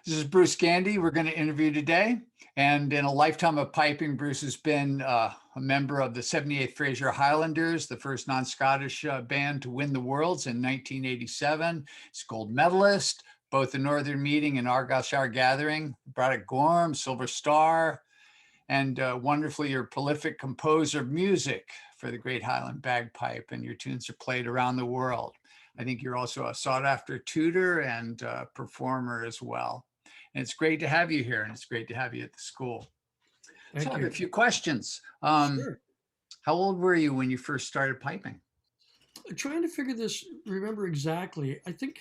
This is Bruce Gandy. We're going to interview today. And in a lifetime of piping, Bruce has been a member of the 78th Fraser Highlanders, the first non-Scottish band to win the Worlds in 1987. He's gold medalist, both the Northern Meeting and Argyllshire Gathering, Bratach Gorm, Silver Star, and wonderfully, you're a prolific composer of music for the Great Highland Bagpipe, and your tunes are played around the world. I think you're also a sought-after tutor and performer as well. And it's great to have you here, and it's great to have you at the school. Thank so I you. have a few questions. Sure. How old were you when you first started piping? Trying to figure this, remember exactly. I think,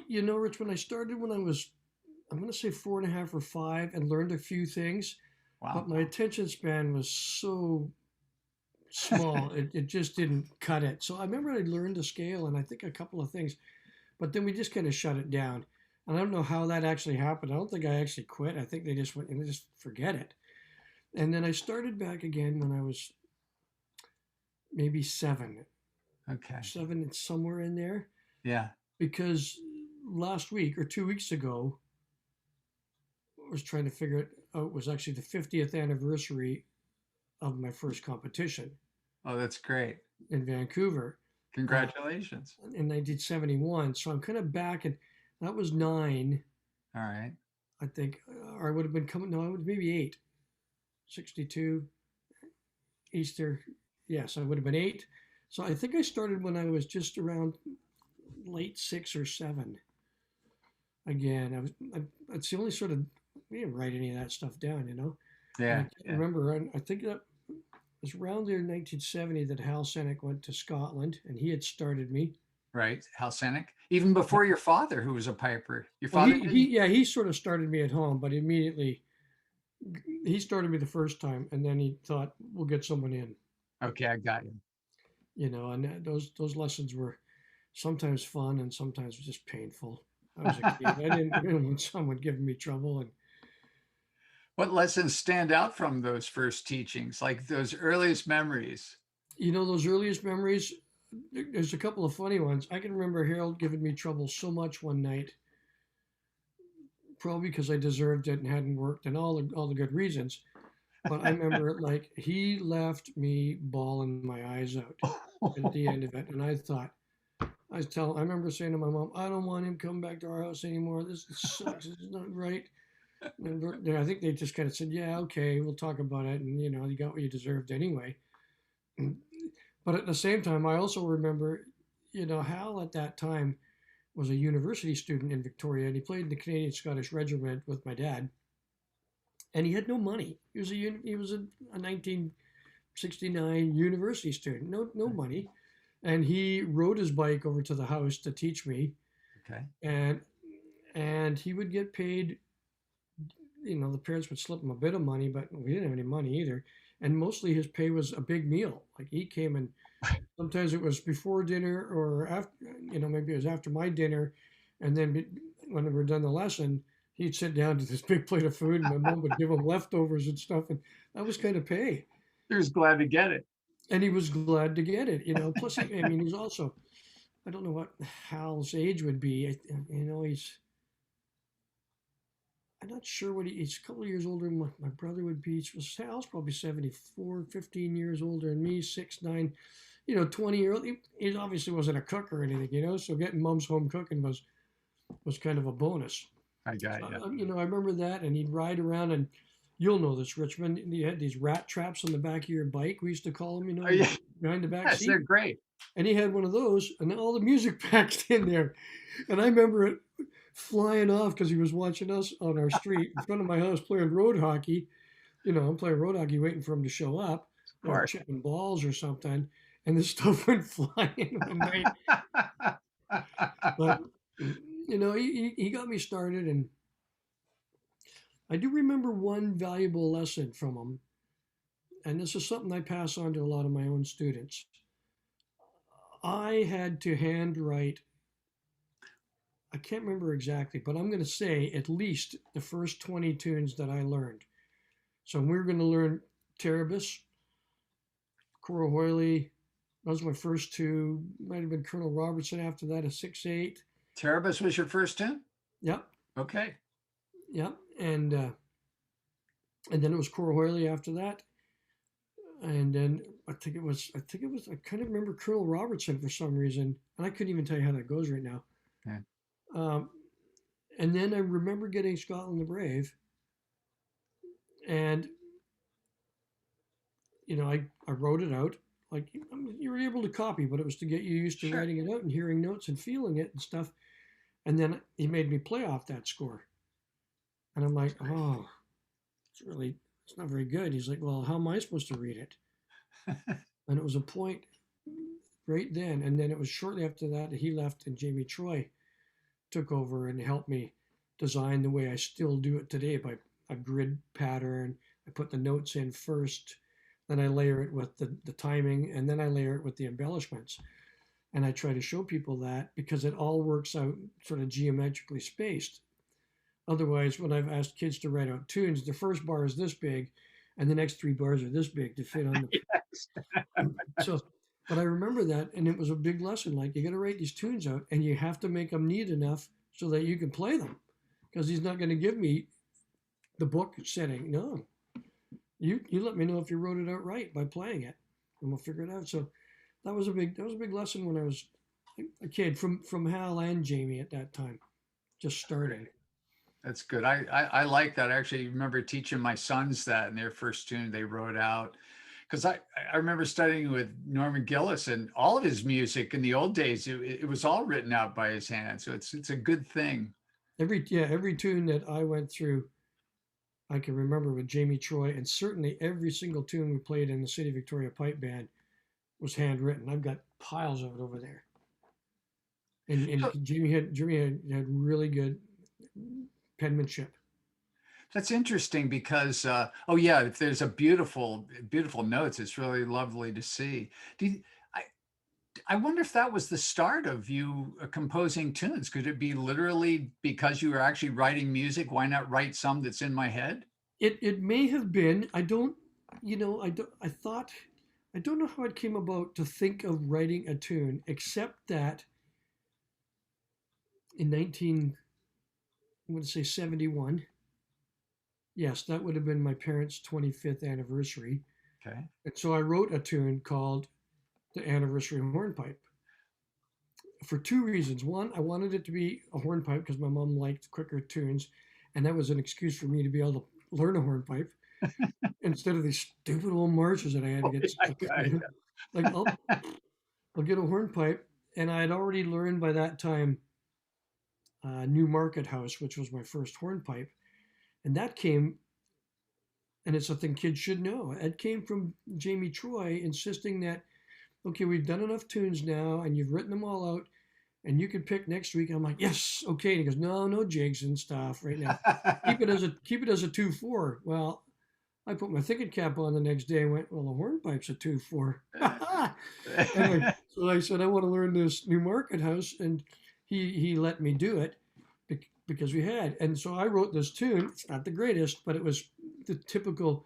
Richmond, I started when I was, I'm going to say 4.5 or 5 and learned a few things. Wow. But my attention span was so small, it just didn't cut it. So I remember I learned a scale and I think a couple of things, but then we just kind of shut it down. And I don't know how that actually happened. I don't think I actually quit. I think they just went and they just forget it. And then I started back again when I was maybe 7. Okay. 7, it's somewhere in there. Yeah. Because last week or 2 weeks ago, I was trying to figure it out. It was actually the 50th anniversary of my first competition. Oh, that's great. In Vancouver. Congratulations. In 1971. So I'm kind of back, and that was 9. All right. I think, or I would have been coming, no, I would maybe 8. 62, Easter. Yes, I would have been 8. So I think I started when I was just around late 6 or 7. Again, it's the only sort of, we didn't write any of that stuff down, Yeah. I remember, I think that it was around there in 1970 that Hal Senek went to Scotland, and he had started me. Right, Hal Senek. Even before your father, who was a piper. Your Well, father he sort of started me at home, but immediately he started me the first time, and then he thought, we'll get someone in. Okay, I got you. And those lessons were sometimes fun and sometimes just painful. I was a kid. I didn't want someone giving me trouble. And what lessons stand out from those first teachings, like those earliest memories? Those earliest memories, there's a couple of funny ones. I can remember Harold giving me trouble so much one night, probably because I deserved it and hadn't worked and all the good reasons. But I remember like he left me bawling my eyes out at the end of it. And I thought, I remember saying to my mom, I don't want him coming back to our house anymore. This sucks. This is not right. And I think they just kind of said, yeah, okay, we'll talk about it. And, you got what you deserved anyway. But at the same time, I also remember, Hal at that time was a university student in Victoria, and he played in the Canadian Scottish Regiment with my dad. And he had no money. He was a 1969 university student, no money. And he rode his bike over to the house to teach me. Okay. And he would get paid. The parents would slip him a bit of money, but we didn't have any money either. And mostly his pay was a big meal. Like he came and sometimes it was before dinner or after, maybe it was after my dinner. And then when we were done the lesson, he'd sit down to this big plate of food and my mom would give him leftovers and stuff. And that was kind of pay. He was glad to get it. And he was glad to get it, Plus, he's also, I don't know what Hal's age would be. I'm not sure what he's a couple of years older than my brother would be. Hal's probably 74, 15 years older than me, 6, 9, 20-year-old. He obviously wasn't a cook or anything, so getting mom's home cooking was kind of a bonus. I got you. I remember that, and he'd ride around, and you'll know this, Richmond. You had these rat traps on the back of your bike. We used to call them, Oh, yeah. behind the back Yes, seat. they're great. And he had one of those, and all the music packed in there. And I remember it flying off because he was watching us on our street in front of my house playing road hockey. I'm playing road hockey, waiting for him to show up, or chipping balls or something. And this stuff went flying one night. But he got me started, and I do remember one valuable lesson from him, and this is something I pass on to a lot of my own students. I had to handwrite, I can't remember exactly, but I'm going to say at least the first 20 tunes that I learned. So we were going to learn Terabis, Corohoily. Those were my first 2. Might have been Colonel Robertson after that, a 6/8. Terabis was your first tune? Yep. Okay. Yep. And then it was Cora Hoyley after that. And then I think it was, I kind of remember Colonel Robertson for some reason. And I couldn't even tell you how that goes right now. Yeah. Um, and then I remember getting Scotland the Brave. And, I wrote it out. Like, you were able to copy, but it was to get you used to Sure. writing it out and hearing notes and feeling it and stuff. And then he made me play off that score. And I'm like, oh, it's not very good. He's like, well, how am I supposed to read it? And it was a point right then. And then it was shortly after that he left and Jamie Troy took over and helped me design the way I still do it today by a grid pattern. I put the notes in first, then I layer it with the timing, and then I layer it with the embellishments. And I try to show people that because it all works out sort of geometrically spaced. Otherwise, when I've asked kids to write out tunes, the first bar is this big, and the next three bars are this big to fit on Yes. the. So, but I remember that, and it was a big lesson. Like, you got to write these tunes out, and you have to make them neat enough so that you can play them, because he's not going to give me the book setting. No, you let me know if you wrote it out right by playing it, and we'll figure it out. So that was a big lesson when I was a kid from Hal and Jamie at that time, just starting. That's good. I like that. I actually remember teaching my sons that in their first tune they wrote out. Because I remember studying with Norman Gillis and all of his music in the old days, it was all written out by his hand. So it's a good thing. Every tune that I went through, I can remember with Jamie Troy, and certainly every single tune we played in the City Victoria Pipe Band was handwritten. I've got piles of it over there. And So Jamie had really good penmanship. that's interesting because oh yeah, if there's a beautiful notes, it's really lovely to see. Do you, I I wonder if that was the start of you composing tunes. Could it be literally because you were actually writing music? Why not write some that's in my head? It may have been. I don't. I thought. I don't know how it came about to think of writing a tune, except that in 19, I'm going to say 71. Yes, that would have been my parents' 25th anniversary. Okay. And so I wrote a tune called The Anniversary Hornpipe for two reasons. One, I wanted it to be a hornpipe because my mom liked quicker tunes, and that was an excuse for me to be able to learn a hornpipe instead of these stupid old marches that I had to get stuck in. Like, I'll get a hornpipe, and I had already learned by that time Newmarket House, which was my first hornpipe, and that came, and it's something kids should know. It came from Jamie Troy insisting that, okay, we've done enough tunes now, and you've written them all out, and you can pick next week. I'm like, yes, okay. And he goes, no jigs and stuff right now. Keep it as a 2/4. Well, I put my thinking cap on the next day and went, well, the hornpipe's a 2/4. Anyway, so I said, I want to learn this Newmarket House, and he let me do it because we had. And so I wrote this tune. It's not the greatest, but it was the typical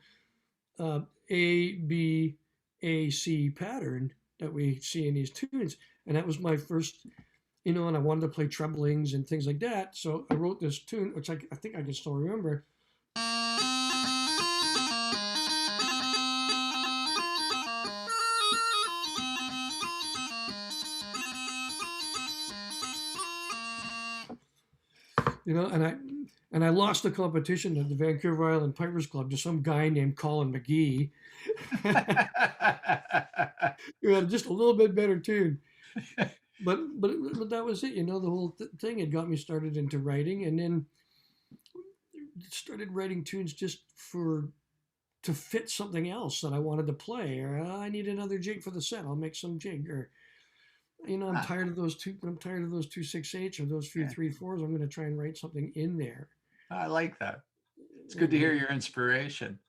A B A C pattern that we see in these tunes, and that was my first. And I wanted to play treblings and things like that. So I wrote this tune, which I think I can still remember. And I lost the competition at the Vancouver Island Pipers Club to some guy named Colin McGee, who had just a little bit better tune. But that was it. The whole thing had got me started into writing, and then started writing tunes just to fit something else that I wanted to play, or I need another jig for the set. I'll make some jig, or I'm tired of those two. I'm tired of those 2/6/8 or those few 3/4s. I'm going to try and write something in there. I like that. It's good to hear your inspiration.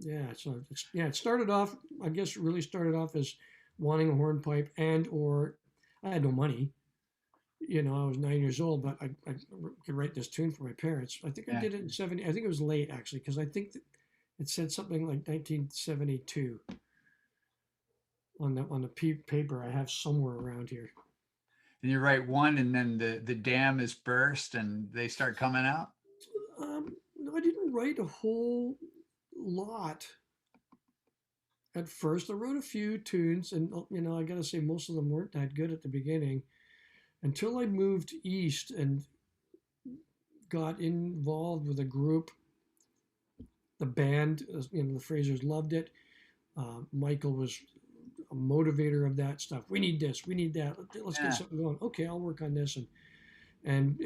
Yeah. So it started off. I guess it really started off as wanting a hornpipe, or I had no money. I was 9 years old, but I could write this tune for my parents. I think I Yeah. did it in 70. I think it was late actually, because I think that it said something like 1972 on the paper I have somewhere around here. And you write one, and then the dam is burst, and they start coming out. No, I didn't write a whole lot at first. I wrote a few tunes, and I gotta say most of them weren't that good at the beginning until I moved east and got involved with a group. The band, the Frasers loved it. Michael was a motivator of that stuff. We need this, we need that. Let's get Yeah. something going. Okay, I'll work on this, and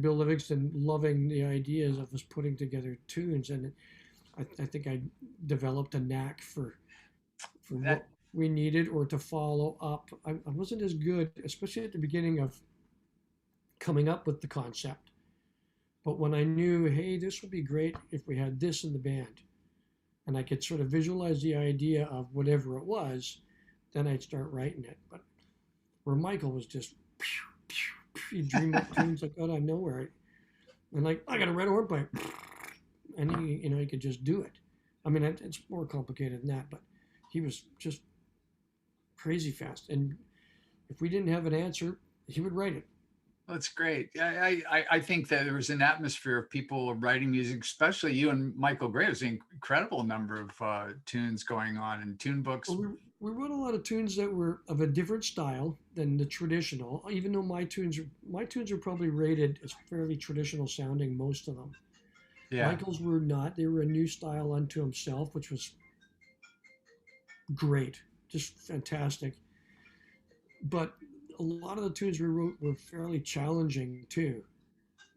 Bill Livingston loving the ideas of us putting together tunes, and I think I developed a knack for That what we needed or to follow up. I wasn't as good, especially at the beginning of coming up with the concept. But when I knew, hey, this would be great if we had this in the band, and I could sort of visualize the idea of whatever it was, then I'd start writing it. But where Michael was just, he'd dream up tunes like out of nowhere. And like, I got a red hornpipe. And he could just do it. I mean, it's more complicated than that, but he was just crazy fast. And if we didn't have an answer, he would write it. That's great. I think that there was an atmosphere of people writing music, especially you and Michael Gray. There's an incredible number of tunes going on and tune books. Well, we wrote a lot of tunes that were of a different style than the traditional. Even though my tunes are probably rated as fairly traditional sounding, most of them. Yeah. Michael's were not. They were a new style unto himself, which was great, just fantastic. But a lot of the tunes we wrote were fairly challenging too.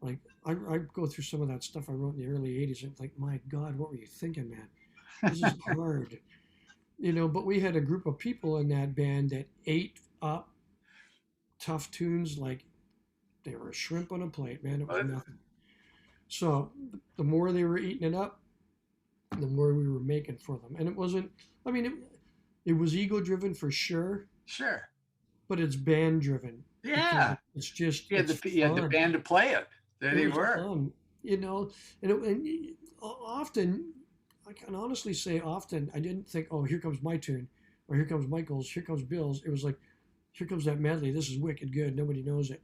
Like I go through some of that stuff I wrote in the early '80s. And like, my God, what were you thinking, man? This is hard, But we had a group of people in that band that ate up tough tunes like they were a shrimp on a plate, man. It was nothing. So the more they were eating it up, the more we were making for them. And it wasn't. I mean, it was ego driven for sure. Sure. But it's band driven. Yeah. It's just you had the band to play it. There they were. Fun, and often I can honestly say often I didn't think, oh, here comes my tune, or here comes Michael's, here comes Bill's. It was like, here comes that medley. This is wicked good. Nobody knows it.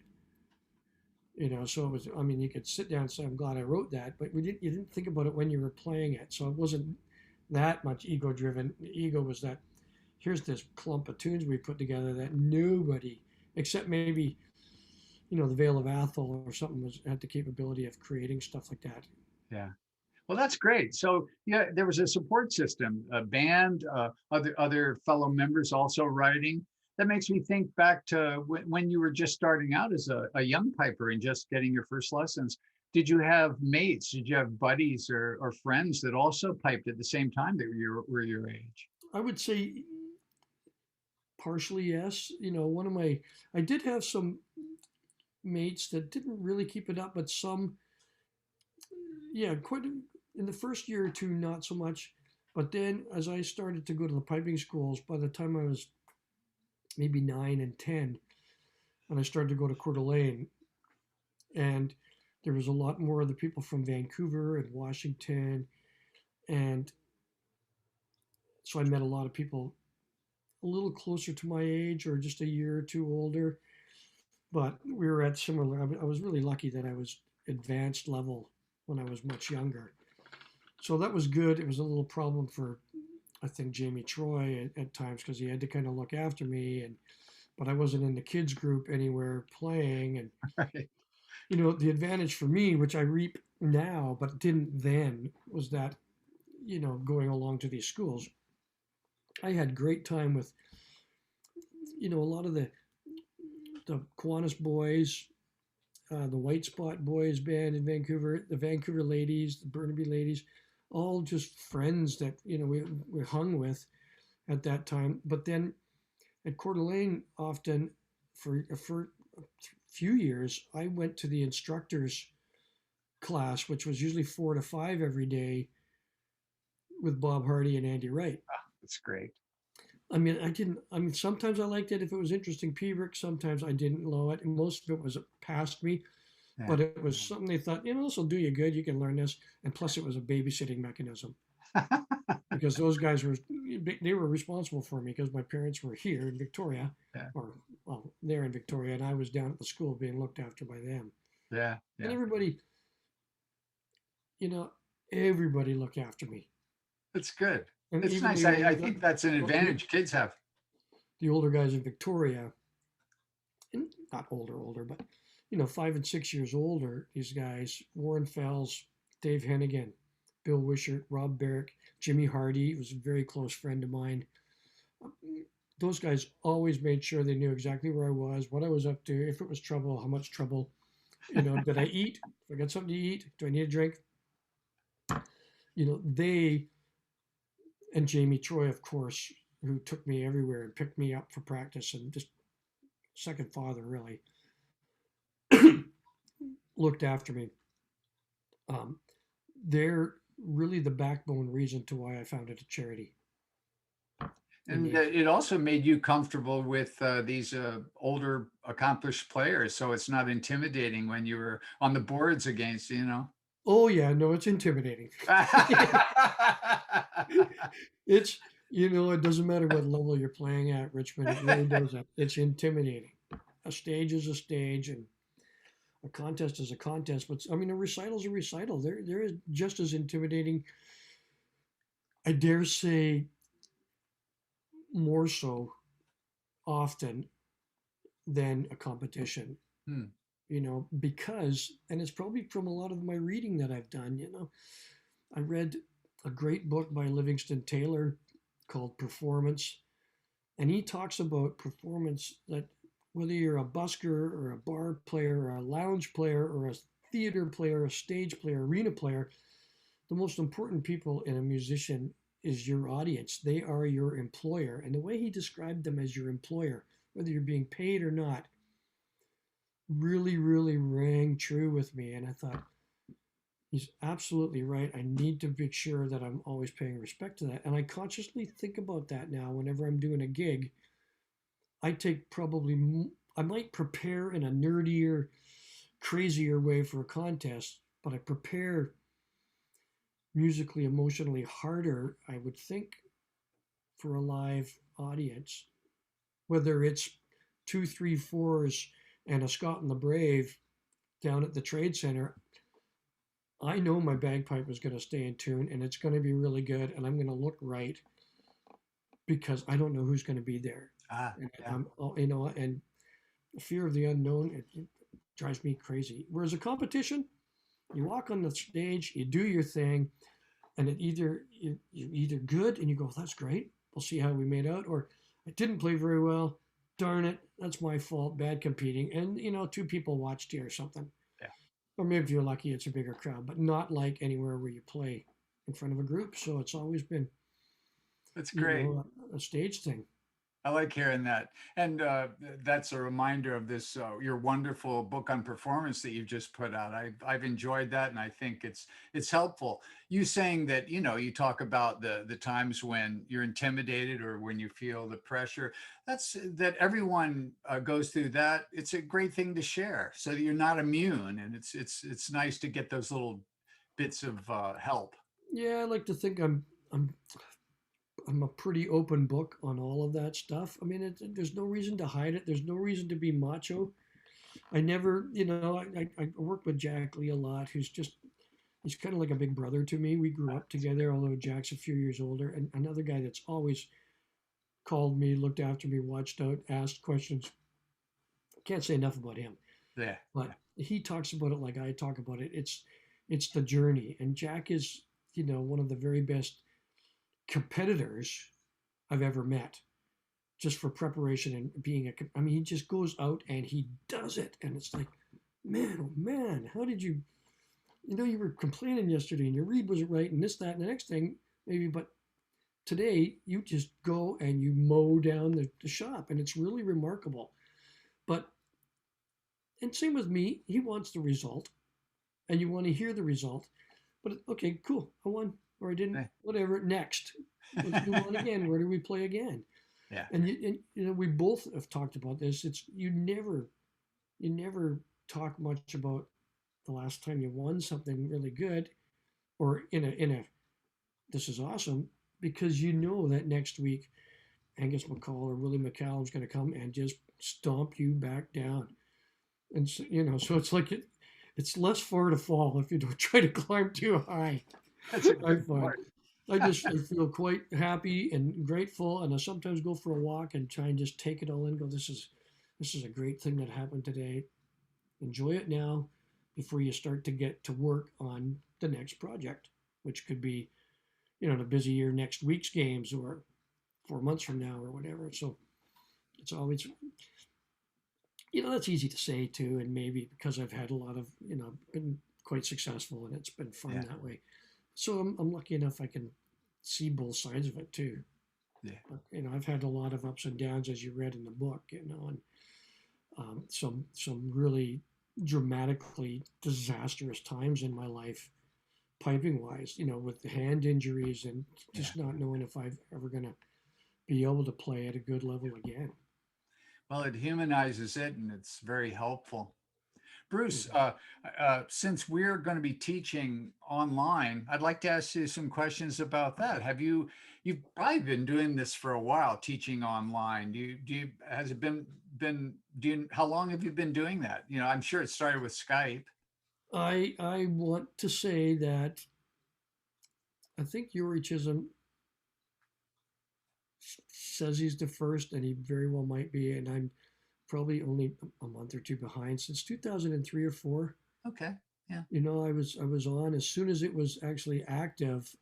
So it was. I mean, you could sit down and say, I'm glad I wrote that, but you didn't think about it when you were playing it. So it wasn't that much ego driven. The ego was that here's this clump of tunes we put together that nobody, except maybe, the Vale of Athol or something, had the capability of creating stuff like that. Yeah. Well, that's great. So yeah, there was a support system, a band, other fellow members also writing. That makes me think back to when you were just starting out as a young piper and just getting your first lessons. Did you have mates? Did you have buddies or friends that also piped at the same time that were your age? I would say partially yes. I did have some mates that didn't really keep it up, but some, yeah, quite in the first year or two, not so much. But then as I started to go to the piping schools, by the time I was maybe 9 and 10, and I started to go to Coeur d'Alene, and there was a lot more of the people from Vancouver and Washington, and so I met a lot of people a little closer to my age or just a year or two older, but we were at similar. I was really lucky that I was advanced level when I was much younger, so that was good. It was a little problem for, I think, Jamie Troy at times because he had to kind of look after me, but I wasn't in the kids group anywhere playing, and Right. the advantage for me, which I reap now but didn't then, was that going along to these schools, I had great time with a lot of the Kiwanis boys, the White Spot Boys band in Vancouver, the Vancouver ladies, the Burnaby ladies, all just friends that we hung with at that time. But then at Coeur d'Alene, often for a few years, I went to the instructors class, which was usually 4 to 5 every day, with Bob Hardy and Andy Wright. That's great. I mean, sometimes I liked it if it was interesting Piobaireachd. Sometimes I didn't know it. And most of it was past me. Yeah. But it was something they thought, this will do you good. You can learn this. And plus, it was a babysitting mechanism. Because those guys were responsible for me because my parents were here in Victoria. Yeah. Or, well, there in Victoria, and I was down at the school being looked after by them. Yeah. And Yeah. everybody, you know, everybody looked after me. It's good. And It's even nice. the I older think that's an well, advantage kids have. the older guys in Victoria, and not older, but 5 and 6 years older, these guys, Warren Fells, Dave Hennigan, Bill Wishart, Rob Barrick, Jimmy Hardy was a very close friend of mine. Those guys always made sure they knew exactly where I was, what I was up to, if it was trouble, how much trouble. Did I eat? If I got something to eat, do I need a drink? They and Jamie Troy, of course, who took me everywhere and picked me up for practice and just second father, really, looked after me. They're really the backbone reason to why I founded a charity. And it also made you comfortable with these older, accomplished players, so it's not intimidating when you were on the boards against, Oh yeah, no, it's intimidating. It's it doesn't matter what level you're playing at, Richmond. It really doesn't. It's intimidating. A stage is a stage, and a contest is a contest. But I mean, a recital is a recital. There is just as intimidating. I dare say, more so often than a competition. Hmm. Because, and it's probably from a lot of my reading that I've done. I read a great book by Livingston Taylor called Performance, and he talks about performance, that whether you're a busker or a bar player or a lounge player or a theater player, a stage player, arena player, the most important people in a musician is your audience. They are your employer. And the way he described them as your employer, whether you're being paid or not, really, really rang true with me. And I thought, he's absolutely right. I need to make sure that I'm always paying respect to that. And I consciously think about that now whenever I'm doing a gig. I might prepare in a nerdier, crazier way for a contest, but I prepare musically, emotionally harder, I would think, for a live audience. Whether it's 2, 3, 4s and a Scott and the Brave down at the Trade Center, I know my bagpipe is going to stay in tune and it's going to be really good and I'm going to look right because I don't know who's going to be there. And Yeah. and the fear of the unknown, it drives me crazy. Whereas a competition, you walk on the stage, you do your thing, and you're either good and you go, that's great, we'll see how we made out, or I didn't play very well, darn it, that's my fault, bad competing, and 2 people watched you or something. Yeah. Or maybe if you're lucky, it's a bigger crowd, but not like anywhere where you play in front of a group. So it's always been, That's great. a stage thing. I like hearing that. And that's a reminder of this, your wonderful book on performance that you've just put out. I've enjoyed that. And I think it's helpful. You saying that, you talk about the times when you're intimidated or when you feel the pressure, that everyone goes through that. It's a great thing to share so that you're not immune. And it's nice to get those little bits of help. Yeah, I like to think I'm a pretty open book on all of that stuff. I mean, there's no reason to hide it. There's no reason to be macho. I never, I work with Jack Lee a lot, he's kind of like a big brother to me. We grew up together, although Jack's a few years older. And another guy that's always called me, looked after me, watched out, asked questions. Can't say enough about him. Yeah. But he talks about it like I talk about it. It's the journey. And Jack is, one of the very best competitors I've ever met, just for preparation and being I mean, he just goes out and he does it. And it's like, man, oh man, how did you, you were complaining yesterday and your read wasn't right and this, that, and the next thing, maybe, but today you just go and you mow down the shop and it's really remarkable. But, and same with me, he wants the result and you want to hear the result. But okay, cool, I won or I didn't, whatever, next. Let's move on again. Where do we play again? Yeah. And we both have talked about this. It's you never talk much about the last time you won something really good, or in a this is awesome, because that next week Angus McCall or Willie McCallum's going to come and just stomp you back down. And so, so it's like it's less far to fall if you don't try to climb too high. That's a I good find. point. I feel quite happy and grateful, and I sometimes go for a walk and try and just take it all in. Go, this is a great thing that happened today. Enjoy it now, before you start to get to work on the next project, which could be, the busy year next week's games or 4 months from now or whatever. So it's always, that's easy to say too, and maybe because I've had a lot of, been quite successful and it's been fun Yeah. that way. So I'm lucky enough I can see both sides of it too. Yeah. But, I've had a lot of ups and downs, as you read in the book, and some really dramatically disastrous times in my life, piping wise, with the hand injuries and just not knowing if I'm ever going to be able to play at a good level again. Well, it humanizes it, and it's very helpful. Bruce, since we're going to be teaching online, I'd like to ask you some questions about that. You've probably been doing this for a while, teaching online. Has it how long have you been doing that? I'm sure it started with Skype. I want to say that I think Yuri Chisholm says he's the first, and he very well might be, and I'm probably only a month or two behind, since 2003 or four. Okay. Yeah. I was on as soon as it was actually active.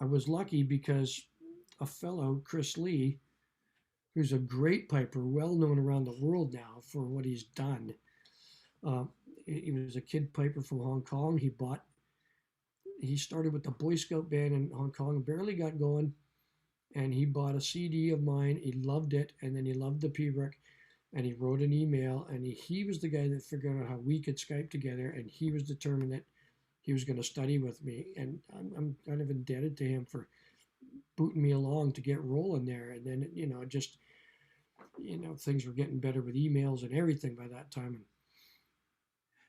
I was lucky because a fellow, Chris Lee, who's a great piper, well known around the world now for what he's done. He was a kid piper from Hong Kong. He started with the Boy Scout band in Hong Kong, barely got going, and he bought a CD of mine. He loved it, and then he loved the Piobaireachd, and he wrote an email, and he was the guy that figured out how we could Skype together, and he was determined that he was going to study with me, and I'm kind of indebted to him for booting me along to get rolling there. And then things were getting better with emails and everything by that time.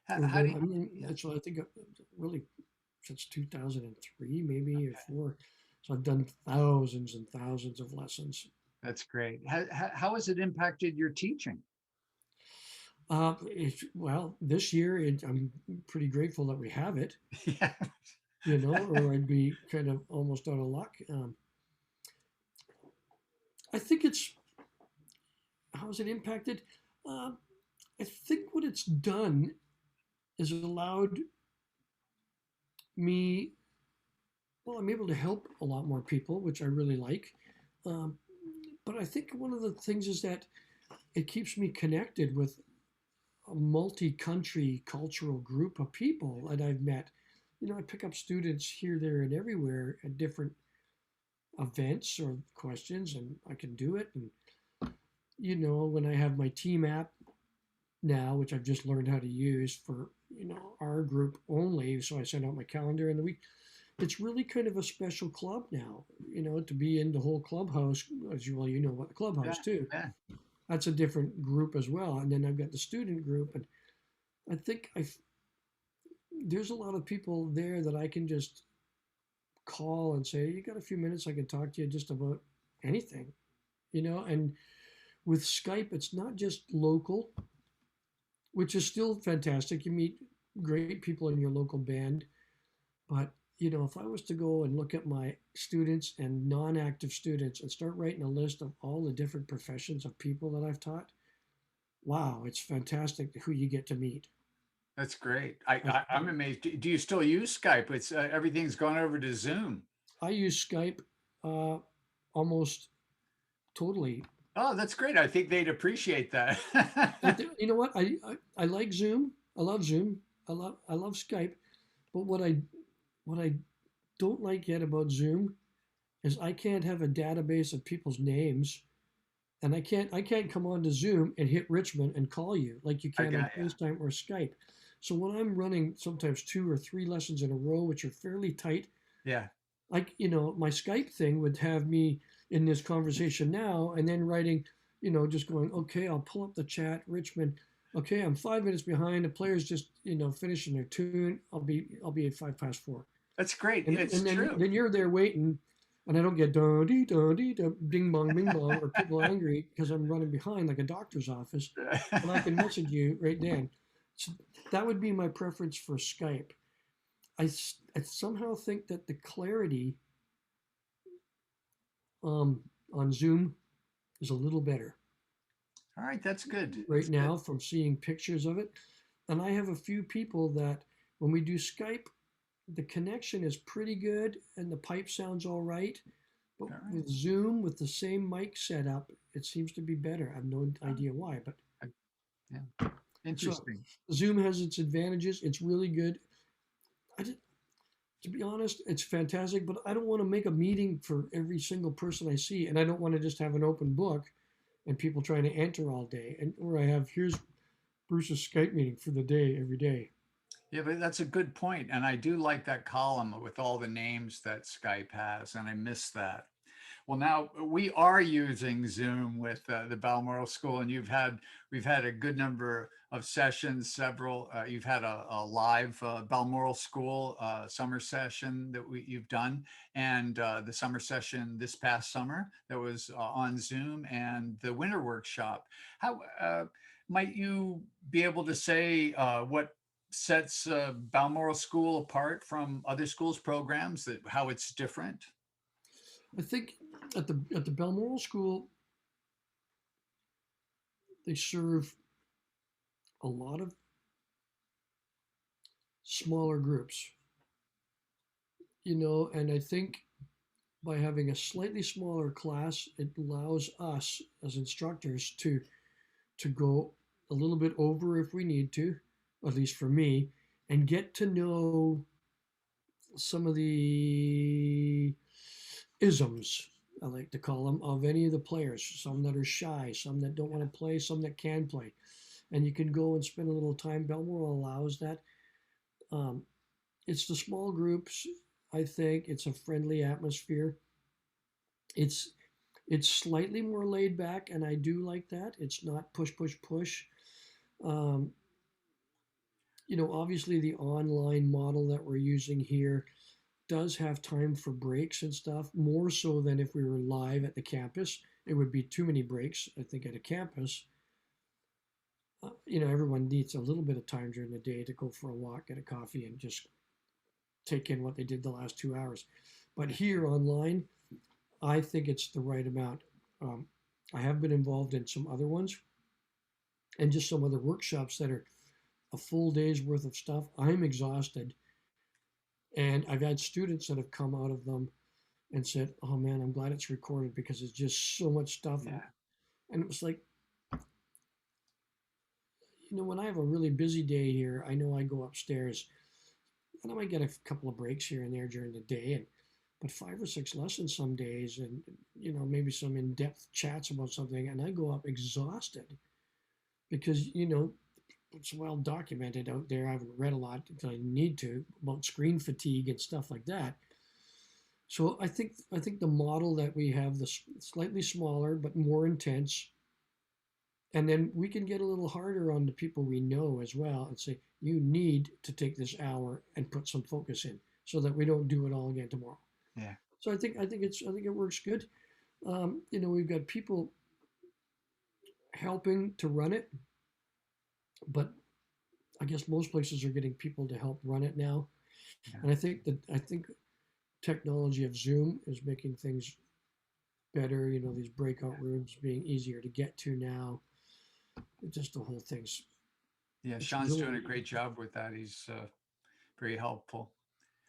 That's what I think really since 2003 maybe or four. So I've done thousands and thousands of lessons. That's great. How has it impacted your teaching? Well, this year I'm pretty grateful that we have it. Yeah. Or I'd be kind of almost out of luck. I think how has it impacted? I think what it's done is allowed me, well, I'm able to help a lot more people, which I really like. But I think one of the things is that it keeps me connected with a multi-country cultural group of people that I've met. I pick up students here, there, and everywhere at different events or questions, and I can do it. And, when I have my team app now, which I've just learned how to use for, our group only, so I send out my calendar in the week. It's really kind of a special club now, to be in the whole clubhouse, as what the clubhouse too. Yeah. That's a different group as well. And then I've got the student group, and I think there's a lot of people there that I can just call and say, you got a few minutes, I can talk to you just about anything, and with Skype, it's not just local, which is still fantastic. You meet great people in your local band, but if I was to go and look at my students and non-active students and start writing a list of all the different professions of people that I've taught, wow, it's fantastic who you get to meet. That's great. I'm amazed. Do you still use Skype? It's everything's gone over to Zoom. I use Skype almost totally. Oh, that's great. I think they'd appreciate that. You know what? I like Zoom. I love Zoom. I love Skype. But what I don't like yet about Zoom is I can't have a database of people's names, and I can't come on to Zoom and hit Richmond and call you like you can on FaceTime or Skype. So when I'm running sometimes 2 or 3 lessons in a row, which are fairly tight, yeah, like my Skype thing would have me in this conversation now, and then writing, just going, okay, I'll pull up the chat, Richmond. Okay, I'm 5 minutes behind. The player's just finishing their tune. I'll be at 4:05. That's great. And it's then, true. Then you're there waiting, and I don't get ding bong, bing bong, or people angry because I'm running behind like a doctor's office, and I can message you right then. So that would be my preference for Skype. I somehow think that the clarity um, on Zoom is a little better All right, that's good. right That's good. now from seeing pictures of it. And I have a few people that when we do Skype, the connection is pretty good and the pipe sounds all right. But All right. with Zoom, with the same mic setup, it seems to be better. I have no idea why, but Yeah. so Interesting. Zoom has its advantages. It's really good. I did, to be honest, it's fantastic, but I don't want to make a meeting for every single person I see, and I don't want to just have an open book and people trying to enter all day. And where I have here's Bruce's Skype meeting for the day every day. Yeah, but that's a good point. And I do like that column with all the names that Skype has, and I miss that. Well, now we are using Zoom with the Balmoral School, and we've had a good number of sessions. Several you've had a live Balmoral School summer session that you've done, and the summer session this past summer that was on Zoom, and the winter workshop. How might you be able to say what sets Balmoral School apart from other schools' programs? That how it's different? I think at the Balmoral School, they serve a lot of smaller groups, and I think by having a slightly smaller class, it allows us as instructors to go a little bit over if we need to, at least for me, and get to know some of the isms, I like to call them, of any of the players. Some that are shy, some that don't want to play, some that can play. And you can go and spend a little time. Balmoral allows that. Um, it's the small groups. I think it's a friendly atmosphere. It's it's slightly more laid back, and I do like that. It's not push, push, push. Um, obviously the online model that we're using here does have time for breaks and stuff, more so than if we were live at the campus. It would be too many breaks, I think, at a campus. Everyone needs a little bit of time during the day to go for a walk, get a coffee, and just take in what they did the last 2 hours. But here online, I think it's the right amount. Um, I have been involved in some other ones and just some other workshops that are a full day's worth of stuff. I'm exhausted. And I've had students that have come out of them and said, "Oh man, I'm glad it's recorded because it's just so much stuff." Yeah. And it was like, when I have a really busy day here, I know I go upstairs and I might get a couple of breaks here and there during the day, but 5 or 6 lessons some days, and maybe some in-depth chats about something, and I go up exhausted because it's well documented out there. I haven't read a lot until I need to about screen fatigue and stuff like that. So I think the model that we have, the slightly smaller but more intense, and then we can get a little harder on the people we know as well and say, you need to take this hour and put some focus in so that we don't do it all again tomorrow. Yeah. So I think it works good. We've got people helping to run it, but I guess most places are getting people to help run it now. Yeah. And I think technology of Zoom is making things better. These breakout rooms being easier to get to now. Just the whole thing's Yeah, it's Sean's doing a really great job with that. He's very helpful.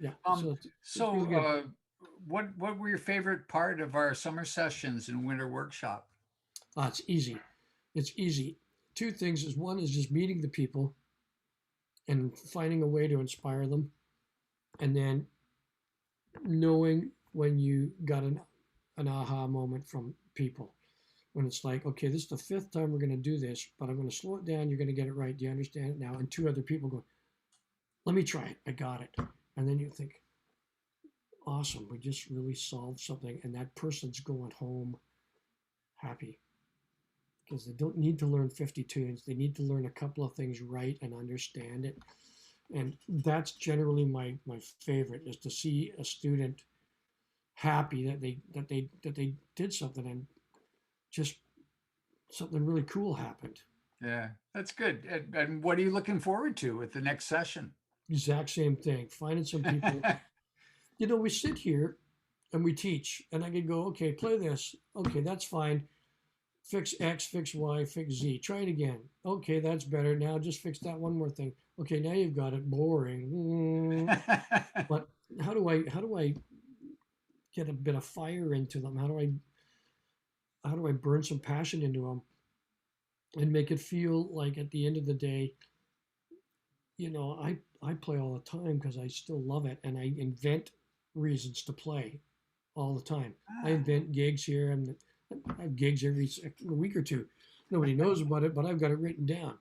yeah. Um, It's really so good. what were your favorite part of our summer sessions and winter workshop? It's easy. It's easy. Two things is one is just meeting the people and finding a way to inspire them, and then knowing when you got an aha moment from people. When it's like, okay, this is the fifth time we're going to do this, but I'm going to slow it down. You're going to get it right. Do you understand it now? And two other people go, let me try it. I got it. And then you think, awesome, we just really solved something. And that person's going home happy because they don't need to learn 50 tunes. They need to learn a couple of things right and understand it. And that's generally my favorite, is to see a student happy that they did something and just something really cool happened. Yeah, that's good. And what are you looking forward to with the next session? Exact same thing. Finding some people. We sit here and we teach, and I could go, okay, play this. Okay, that's fine. Fix X, fix Y, fix Z. Try it again. Okay, that's better. Now just fix that one more thing. Okay, now you've got it. Boring. But how do I get a bit of fire into them? How do I burn some passion into them and make it feel like at the end of the day, I play all the time because I still love it, and I invent reasons to play all the time. I invent gigs here, and I have gigs every week or two. Nobody knows about it, but I've got it written down.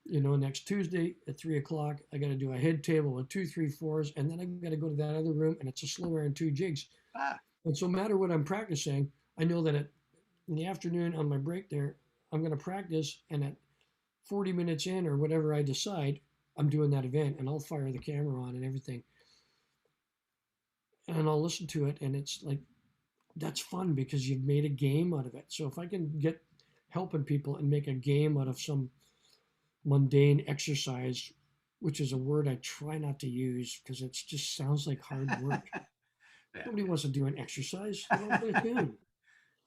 Next Tuesday at 3 o'clock, I got to do a head table with 2, 3, 4s, and then I got to go to that other room, and it's a slow air and 2 jigs. And so, no matter what I'm practicing, I know that in the afternoon on my break there, I'm going to practice, and at 40 minutes in or whatever I decide, I'm doing that event, and I'll fire the camera on and everything, and I'll listen to it, and it's like that's fun because you've made a game out of it. So if I can get helping people and make a game out of some mundane exercise, which is a word I try not to use because it just sounds like hard work. Yeah. Nobody wants to do an exercise. They want to play a tune.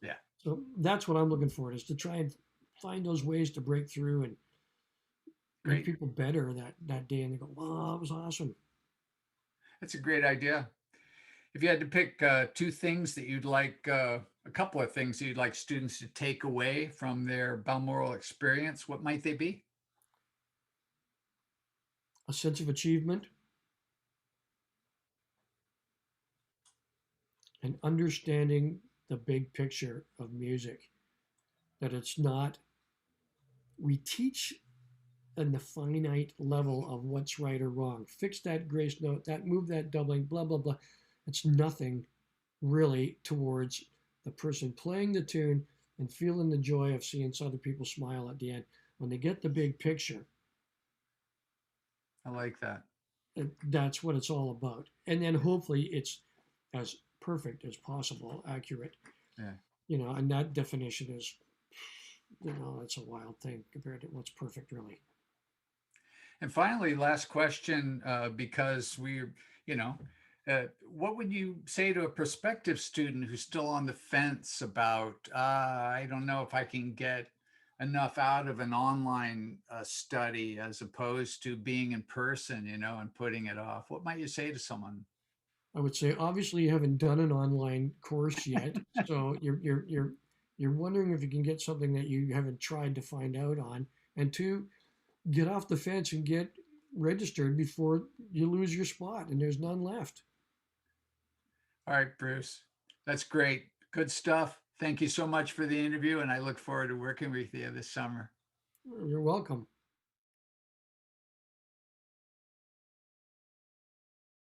Yeah. So that's what I'm looking for, is to try and find those ways to break through and make people better that day. And they go, wow, that was awesome. That's a great idea. If you had to pick 2 things that you'd like, a couple of things that you'd like students to take away from their Balmoral experience, what might they be? A sense of achievement and understanding the big picture of music. That it's not, we teach in the finite level of what's right or wrong. Fix that grace note, that move, that doubling, blah, blah, blah. It's nothing really towards the person playing the tune and feeling the joy of seeing other people smile at the end. When they get the big picture, I like that. that's what it's all about. And then hopefully it's as perfect as possible, accurate. Yeah. And that definition is, it's a wild thing compared to what's perfect, really. And finally, last question, because what would you say to a prospective student who's still on the fence about, I don't know if I can get enough out of an online study as opposed to being in person, and putting it off? What might you say to someone? I would say, obviously, you haven't done an online course yet, so you're wondering if you can get something that you haven't tried to find out on. And 2, get off the fence and get registered before you lose your spot and there's none left. All right, Bruce, that's great. Good stuff. Thank you so much for the interview, and I look forward to working with you this summer. You're welcome.